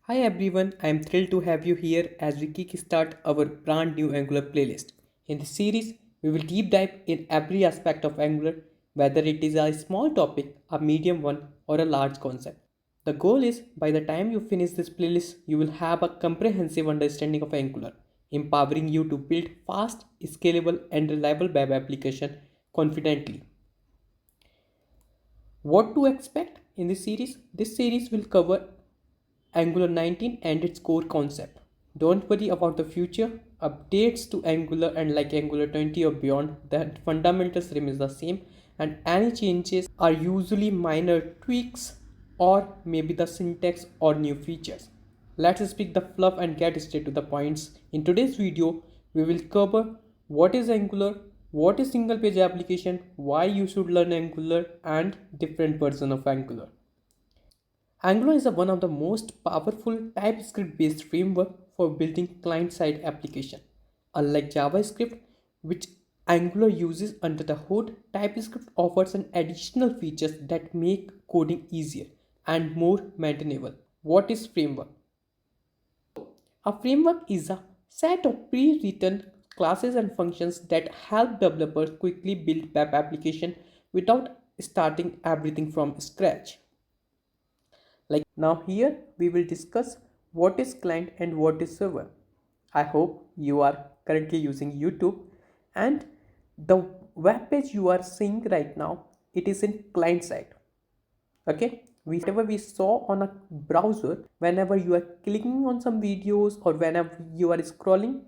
Hi everyone, I am thrilled to have you here as we kickstart our brand new Angular playlist. In this series, we will deep dive in every aspect of Angular, whether it is a small topic, a medium one, or a large concept. The goal is by the time you finish this playlist, you will have a comprehensive understanding of Angular, empowering you to build fast, scalable, and reliable web application confidently. What to expect in this series? This series will cover Angular 19 and its core concept. Don't worry about the future. Updates to Angular and like Angular 20 or beyond, the fundamentals remain the same and any changes are usually minor tweaks or maybe the syntax or new features. Let's speak the fluff and get straight to the points. In today's video, we will cover what is Angular, what is single page application, why you should learn Angular and different version of Angular. Angular is one of the most powerful TypeScript-based framework for building client-side application. Unlike JavaScript, which Angular uses under the hood, TypeScript offers an additional features that make coding easier and more maintainable. What is framework? A framework is a set of pre-written classes and functions that help developers quickly build web application without starting everything from scratch. Like now here we will discuss what is client and what is server. I hope you are currently using YouTube and the web page you are seeing right now, it is in client side. Okay, whatever we saw on a browser, whenever you are clicking on some videos or whenever you are scrolling,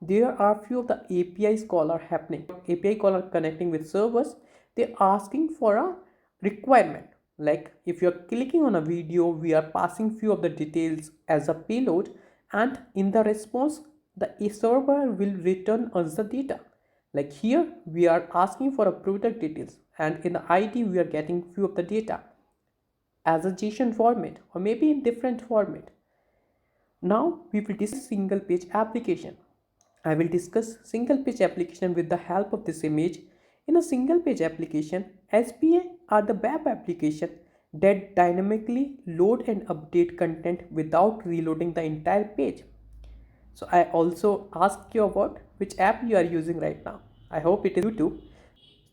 there are few of the APIs call are happening. API call are connecting with servers. They're asking for a requirement. Like if you're clicking on a video, we are passing few of the details as a payload, and in the response, the server will return us the data. Like here, we are asking for a product details, and in the ID, we are getting few of the data as a JSON format or maybe in different format. Now we will discuss single page application. I will discuss single page application with the help of this image. In a single page application, SPA are the web application that dynamically load and update content without reloading the entire page. So I also ask you about which app you are using right now. I hope it is YouTube.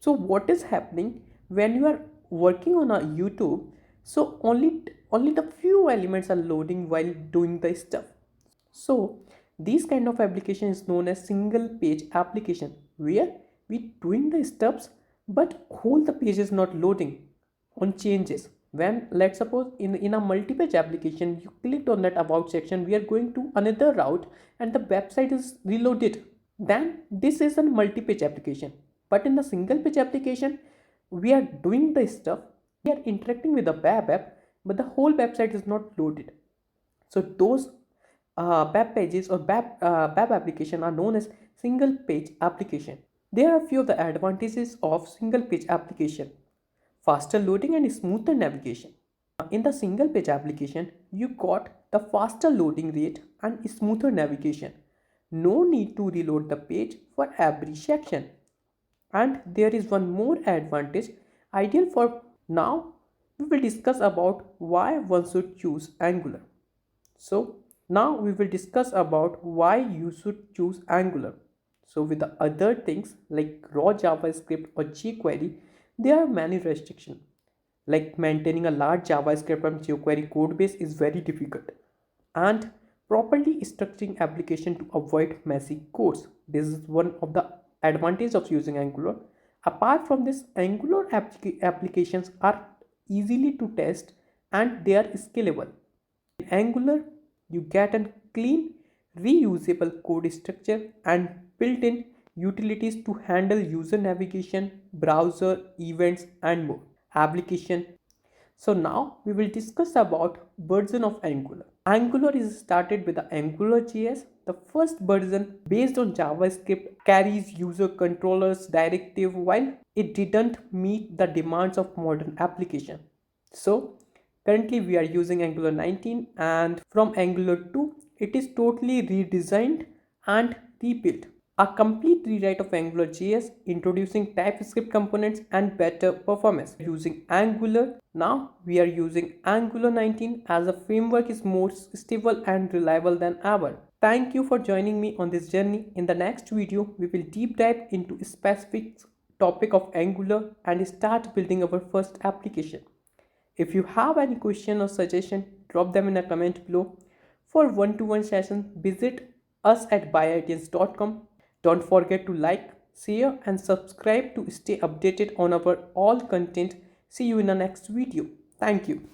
So what is happening when you are working on a YouTube? So only the few elements are loading while doing the stuff. So this kind of application is known as single page application where we doing the steps but whole the page is not loading on changes. When let's suppose in a multi-page application you clicked on that about section, we are going to another route and the website is reloaded. Then this is a multi-page application. But in the single page application, we are doing the stuff, we are interacting with the web app, but the whole website is not loaded. So those web pages or web application are known as single page application. There are few of the advantages of single page application: faster loading and smoother navigation. In the single page application, you got the faster loading rate and smoother navigation. No need to reload the page for every section. And there is one more advantage ideal for now. We will discuss about why one should choose Angular. So now we will discuss about why you should choose Angular. So with the other things like raw JavaScript or jQuery, there are many restrictions. Like maintaining a large JavaScript and jQuery code base is very difficult. And properly structuring application to avoid messy codes. This is one of the advantages of using Angular. Apart from this, Angular applications are easily to test and they are scalable. In Angular, you get a clean, reusable code structure and built-in utilities to handle user navigation, browser, events, and more. Application. So now we will discuss about version of Angular. Angular is started with the Angular JS. The first version based on JavaScript carries user controllers directive while it didn't meet the demands of modern application. So currently we are using Angular 19 and from Angular 2 it is totally redesigned and rebuilt. A complete rewrite of AngularJS, introducing TypeScript components and better performance. Using Angular, now we are using Angular 19 as the framework is more stable and reliable than ever. Thank you for joining me on this journey. In the next video, we will deep dive into a specific topic of Angular and start building our first application. If you have any question or suggestion, drop them in a comment below. For one-to-one session, visit us at buyitems.com. Don't forget to like, share and subscribe to stay updated on our all content. See you in the next video. Thank you.